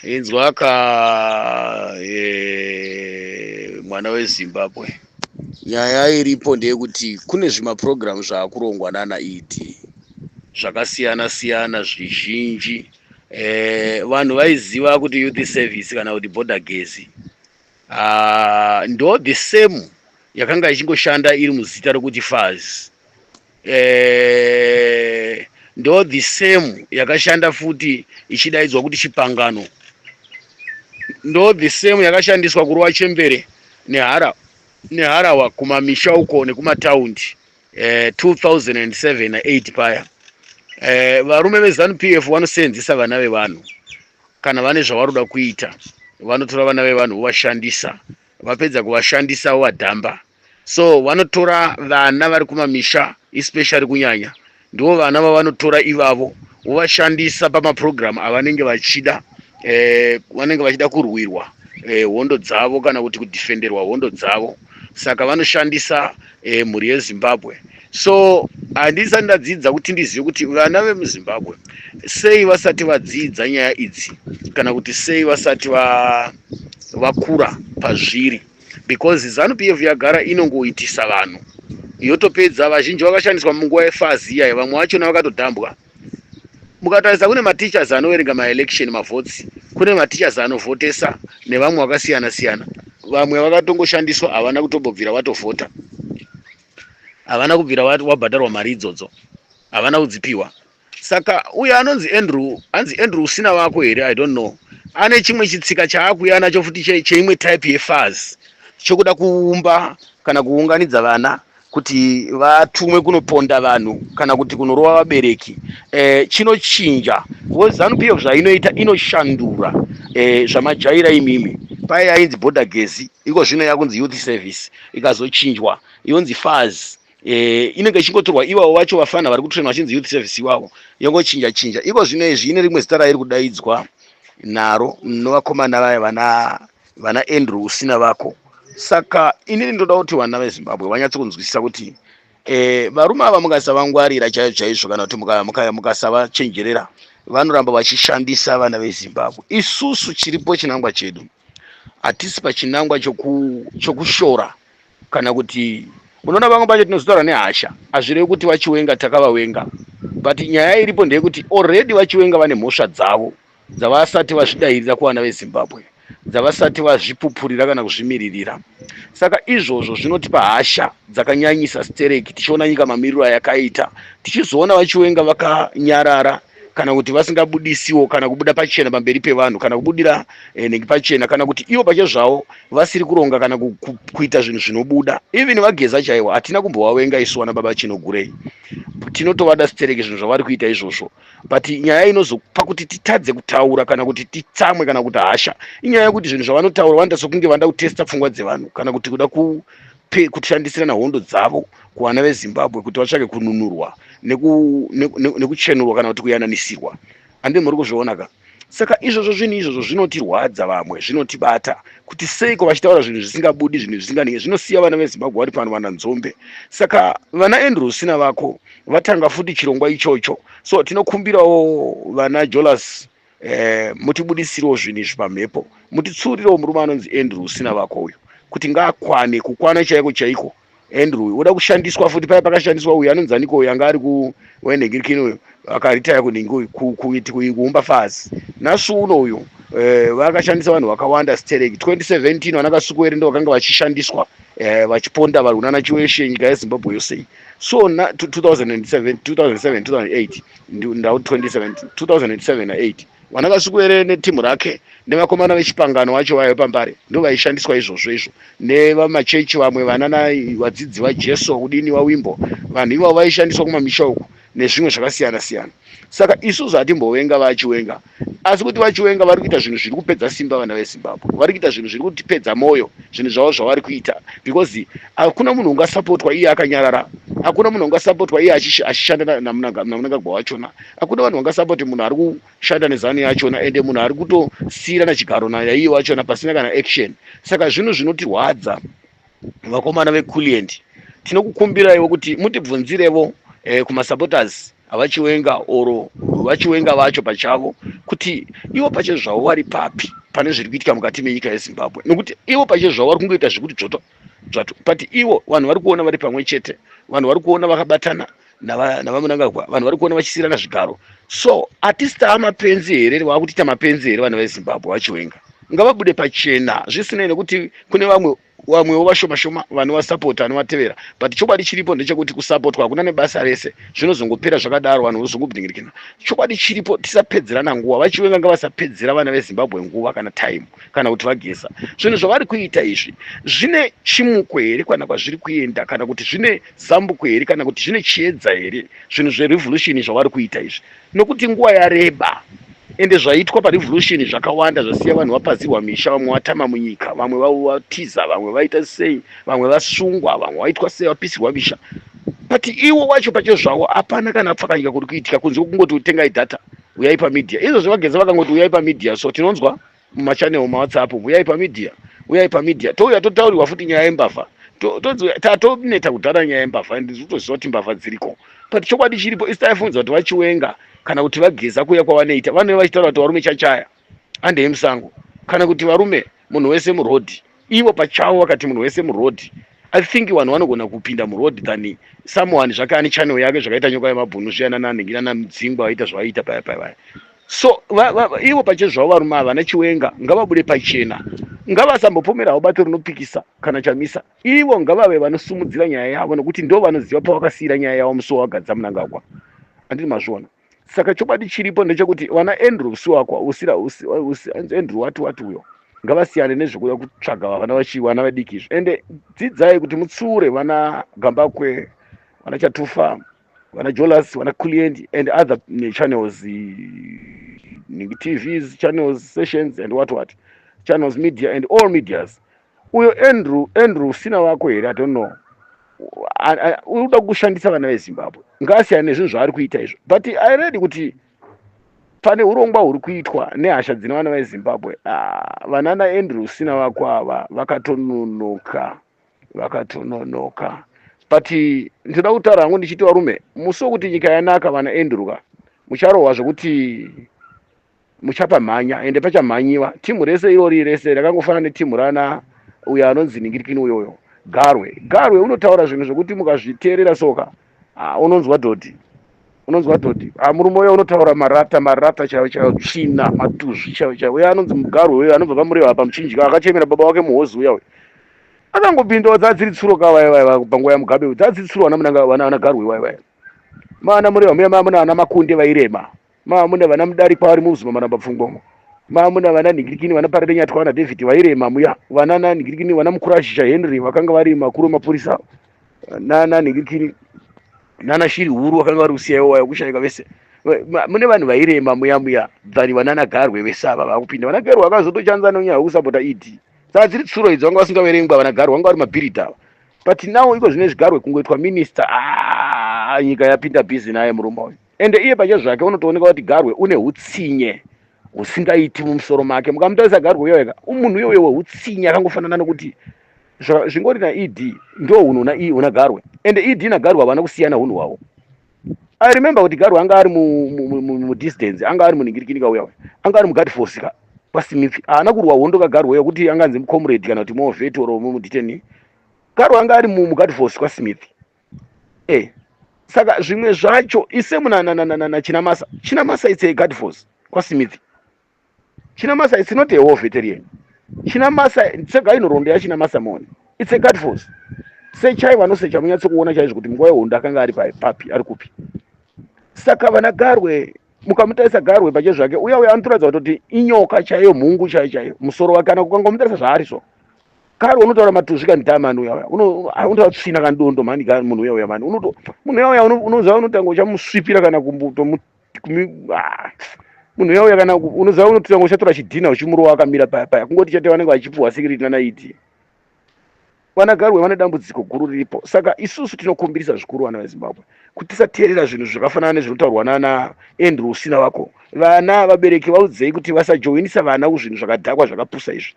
inzwaka mwana weZimbabwe. Nyaya iripo ndeyekuti kune zvimapurogiramu zvaakurongwa nana ED zvakasiyana siyana zvizhinji. Vanhu vaiziva kuti youth service kana kuti border gezi ndo the same yakanga ichingoshanda iri muzita rokuti FAS. Ndo the same yakashanda futi ichidaidzwa kuti chipangano. Ndo the same yakashandiswa kuruwa chembere neharawa kumamisha uko nekumataundi 2007 na8 paya. Varume veZanu PF vanosenzesa vana vevanhu kana vane zvavaroda kuita, vanotora vana vevanhu vovashandisa, vapedza kuvashandisa vovadhamba. So vanotora vana vari kumamisha especially kunyanya, ndivo vana vavanotora ivavo vovashandisa pamapurogiramu avanenge vachida, vanenge vachida kurwirwa hondo dzavo kana kuti kudhifenderwa hondo dzavo. Saka vanoshandisa mhuri yeZimbabwe. So handisati ndadzidza kuti ndizive kuti vana vemuZimbabwe sei vasati vadzidza nyaya idzi kana kuti sei vasati vakura pazviri, because Zanu PF yagara inongoitisa vanhu yotopedza. Vazhinji vakashandiswa munguva yeFAS iya, vamwe vachona vakatodhambwa. Mukatarisa kune matichers anoverenga maelection mavhotsi, kune matichers anovhotesa nevamwe vakasiyana siyana. Vamwe vakatongoshandiswa havana kutobvira vatovhota, havana kubvira wabhadharwa mari idzodzo, havana kudzipiwa. Saka uyo anonzi Andrew usina wako here, I don't know, ane chimwe chitsika chaakuya nacho futi cheimwe type yeFAS chokuda kuumba kana kuunganidza vana kuti vatumwe kunoponda vanhu kana kuti kunorowa vabereki. Chinochinja Zanu PF zvainoita inoshandura zvamajaira imimi. Pai yainzi border gezi, iko zvino yakunzi youth service, ikazochinjwa yonzi FAS. Inenge ichingotorwa ivavo vacho vafana vari kutrainwa vachinzi youth service ivavo, yongochinja chinja. Iko zvino izvi ine rimwe zita rairi kudaidzwa naro novakomana vaya vana Andrew usina vako. Saka inini ndoda kuti vana veZimbabwe vanyatsokunzwisisa kuti varume ava mukasavangwarira chaizvo kana kuti mukasavachenjerera, vanoramba vachishandisa vana veZimbabwe. Isusu chiripo chinangwa chedu, hatisi pachinangwa chokushora kana kuti, unoona vamwe pacho tinozotaura nehasha, hazvirevi kuti vachiwenga takavawenga, but nyaya iripo ndeyekuti already vachiwenga vane mhosva dzavo dzavasati vazvidairidza kuvana veZimbabwe, dzavasati vazvipupurira kana kuzvimiririra. Saka izvozvo zvinotipa hasha dzakanyanyisa stereki, tichiona nyika mamiriro ayakaita, tichizoona vachiwenga vakanyarara kana kuti vasingabudisiwo kana kubuda pachena pamberi pevanhu kana kubudira pachena, kana kuti ivo pacho zvavo vasiri kuronga kana kuita zvinhu zvinobuda. Even vageza chaivo hatina kumbovawenga isu wana baba Chinogurei, tinotovada stereki zvinhu zvavari kuita izvozvo. But nyaya inozopa kuti titadze kutaura kana kuti titsamwe kana kuti hasha, inyaya yekuti zvinhu zvavanotaura vanoita sokunge vanda kutesta pfungwa dzevanhu kana kuti kuda kushandisirana hondo dzavo kuvana veZimbabwe kuti vatsvake kununurwa nekuchenurwa kana kuti kuyananisirwa. Handii muri kuzviona ka? Saka izvozvo zvinhu izvozvo zvinotirwadza, vamwe zvinotibata kuti seiko vachitaura zvinhu zvisingabudi, zvinhu zvisinganike, zvinosiya vana veZimbabwe vari pano vana nzombe. Saka vana Andrew usina vako vatanga futi chirongwa ichocho. So tinokumbirawo vana Jolas, mutibudisirewo zvinhu izvi pamhepo, mutitsurirewo murume anonzi Andrew usina vako uyu kuti ngaakwane kukwana chaiko chaiko. Andrew uda kushandiswa futi, paya pakashandiswa uyu anonzi aniko uyu anga ari kuwenhengirikini uyu akaritaya kuumba FAS. Nasu uno uyu vakashandisa vanhu vakawanda stereki. 2017 vana Kasukuwere ndo vakanga vachishandiswa vachiponda varwi nana Chiweshe nyika yeZimbabwe yose. So 2007 2008 ndauti 2007 na8 vana Kasukuwere netimu rake nevakomana vechipangano vacho vayo pambare ndo vaishandiswa izvozvo izvo, nevamachechi vamwe vana vadzidzi vaJesu kudini vaWimbo, vanhu ivavo vaishandiswa kumamisha uku nezvimwe zvakasiyana siyana. Saka isusu hatimbowenga vachiwenga, asi kuti vachiwenga vari kuita zvinhu zviri kupedza simba vana veZimbabwe, vari kuita zvinhu zviri kutipedza moyo, zvinhu zvavo zvavari kuita, because hakuna munhu ungasapotwa iye akanyarara, hakuna munhu ungasapotwa iye achishanda namunangagwa wachona, hakuna vanhu vangasapoti munhu ari kushanda nezanu yachona ende munhu ari kutosiyira nachigaro naiye wachona pasina kana action. Saka zvinhu zvinotirwadza vakomana veKuliend, tinokukumbiraiwo kuti mutibvunzirevo kumasupporters avachiwenga oro vachiwenga vacho pachavo kuti ivo pache zvavo vari papi pane zviri kuitika mukati menyika yeZimbabwe, nokuti ivo pache zvavo vari kungoita zvekuti dzvoto but ivo vanhu vari kuona vari pamwe chete, vanhu vari kuona vakabatana navamunangagwa, vanhu vari kuona vachisiyirana zvigaro. So hatisi mapenzi here vakutiita mapenzi here vanhu veZimbabwe vachiwenga? Ngavabude pachena zvisinei nekuti kune vamwewo vashoma shoma vanovasapota anovatevera, but chokwadi chiripo ndechekuti kusapotwa hakuna nebasa rese, zvinozongopera zvakadaro, vanhu vozongobhinyirikana. Chokwadi chiripo tisapedzerana nguva, vachiwenga ngavasapedzera vana veZimbabwe nguva kana time kana kuti vagesa. Zvinhu zvavari kuita izvi zvine chimuko here kana kwazviri kuenda, kana kuti zvine zambuko here kana kuti zvine chiedza here zvinhu zverevolution zvavari kuita izvi, nokuti nguva yareba ende zvaitwa parevolution zvakawanda zvasiya vanhu vapazirwa misha, vamwe vatama munyika, vamwe vatiza, vamwe vaita sei, vamwe vasungwa, vamwe vaitwa sei vapisirwa misha. But iwo wacho pacho zvavo hapana kana pfakanyika kuri kuitika kunze kungoti utengai data uyai pamedia. Izvozvo vageza vakangoti uyai pamedia, so tinonzwa mumachanel maWhatsApp uyai pamedia, uyai pamedia, touya totaurirwa futi nyaya yembavha, tatoneta kudhara nyaya yembavha ende zvitoziva kuti mbavha dziriko. But chokwadi chiripo isitaifunza kuti vachiwenga kana kuti vageza kuya kwavanoita, vanenge vachitaura kuti varume chachaya handei musango, kana kuti varume munhu wese murodhi. Ivo pachavo vakati munhu wese murodhi, I think vanhu vanogona kupinda murodhi than someone zvake ane channel yake zvakaita nyoka yemabhunu zviyana nanhingina namudzingwa vaita zvavaita paya. So ivo pache zvavo varume ava vana chiwenga ngavabude pachena, ngavasambopomerawo bato rinopikisa kana chamisa. Ivo ngavave vanosumudzira nyaya yavo, nokuti ndo vanoziva pavakasiyira nyaya yavo musi wawagadza Mnangagwa. Handiti mazviona? Saka chokwadi chiripo ndechekuti vana Andrew Usiwakwa Andrew wati uyo ngavasiyane nezvekuda kutsvaga vana vadiki izvi, ende dzidzai kuti mutsiure vana Gambakwe, vana Chatufa, vana Jolas, vana Kuliendi and other channels, TVs, channels, sessions and what channels, media and all medias. Uyo Andrew sina wako here, I don't know, unoda kushandisa vana veZimbabwe, ngasiyane nezvinhu zvaari kuita izvo. But I read kuti pane urongwa huri kuitwa nehasha dzine vana veZimbabwe. Vana naAndrew sina wako ava vakatononoka. But ndinoda kutaura hangu ndichiti varume, musi wekuti nyika yanaka vana Andrew mucharohwa zvokuti muchapamhanya ende pachamhanyiwa. Timu rese irori rese rakangofana netimu rana uyo anonzi Ningirikini uyoyo Garwe unotaura zvinhu zvokuti mukazviteerera soka unonzwa dhodhi. Murume uyo unotaura marata chaiwo tsvina matuzvi chaiwo. Uyo anonzi Garwe uyo anobva pamureva pamuchinjika akachemera baba wake muhozi uya uyo akangopindawo dzadziri tsuro kavaiva panguva yaMugabe uyu, dzadziri tsuro vana Garwe vaiva mana mureva muya muna vana Makunde vairema, muna vana Mudarikwa vari muzima maramba pfungwa, muna vana Ningirikini, vana Parade Nyatwa, vana David vairema muya, vana Ningirikini, vana Mukurashisha Henry vakanga vari makuru mapurisa, nana Ningirikini nana Shiri Huru vakanga vari kusiyawo waya kushayika vese. Mune vanhu vairema muya dhani vana Garwe vese ava vakupinda. Vana Garwe vakazotochanza nonyaya yokusapota ED. Saka dziri tsuro idzi vanga vasingaverengwa vana Garwe vanga vari mabhirita ava. But now iko zvinezvi Garwe kungoitwa minister, nyika yapinda bhizi naye murumba uyu. Ende iye pache zvake unotooneka kuti Garwe une hutsinye husingaiti mumusoro make. Mukamutarisa Garwe uyoyo munhu uyoyo hutsinye akangofanana nokuti zvingori naED ndo hunhu una Garwe, ende ED naGarwe havana kusiyana hunhu hwavo. I remember kuti Garwe anga ari mudistance, anga ari muNingirikini kauya, anga ari muguard force kwaSmith, haana kurwa hondo kaGarwe yokuti anganzi mucomrade kana kuti moveti oro muditeni. Garwe anga ari muguard force kwaSmith. Saka zvimwe zvacho ise Chinamasa it's a guard force kwaSmith. Chinamasa it's not a war veteran. Chinamasa tsega inorondo yaChinamasa mone, it's a guard force. Sechai vanosecha munyatso kuona chaizvo kuti nguva yehondo akanga ari papi, ari kupi. Saka vana Garwe mukamutarisa Garwe pache zvake uya anotoratidza kuti inyoka chaiyo, mhungu chaiyo musoro wake, kana kukangomutarisa zvaari so. Garwe unotaura matuzvi kanditamani uya unotaura tsvina kandondo mani munhu uya mani munhu uya unoziva unotanga uchamusvipira kana munhu uya kana unoziva unotanga uchatora chidhina uchimurova akamira paya kungoti chete vanenge vachipuhwa security nanaiti. Vana Garwe vane dambudziko guru riripo. Saka isusu tinokumbirisa zvikuru vana veZimbabwe kuti tisateerera zvinhu zvakafanana nezvinotaurwa nana Andrew usina wako. Vana vabereki vaudzei kuti vasajoinisa vana kuzvinhu zvakadhakwa zvakapusa izvi.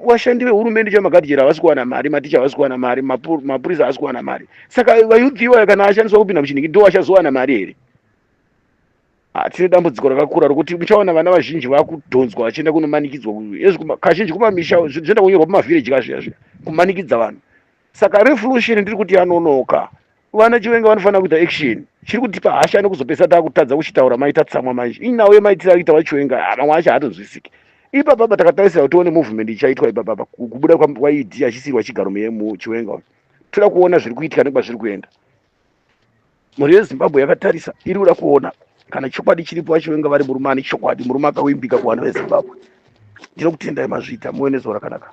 Vashandi vehurumende chamagadhijera havasi kuwana mari, maticha havasi kuwana mari, mapurisa havasi kuwana mari. Saka vayudhi iwaya kana ashandiswa kupinda muchiniki ndo achazowana mari here? tine dambudziko rakakura rokuti muchaona vana vazhinji vakudhonzwa vachienda kunomanikidzwa kazhinji kumamisha zvinoenda kunyorwa pamavhireji kazviyazvi kumanikidza vanhu. Saka revolution ndiri kuti yanonoka. Vana Chiwenga vanofanira kuita action. Chiri kutipa hasha nekuzopesa takutadza kuchitaura maita tsamwa manje. Inawe maitira kuita vaChiwenga mamwe acho haatozwisiki. Ipa baba takatarisira kuti tione movement ichaitwa ipa baba kubuda kwaID achisirwa chigaro muChiwenga. Toda kuona zviri kuitika nekwazviri kuenda. Mhuri yeZimbabwe yakatarisa iri kuda kuona kana chokwadi chiripo vaChiwenga vari murumani chokwadi murume akawimbika kuvanhu veZimbabwe. Ndinokutendai mazvita muone zuva rakanaka.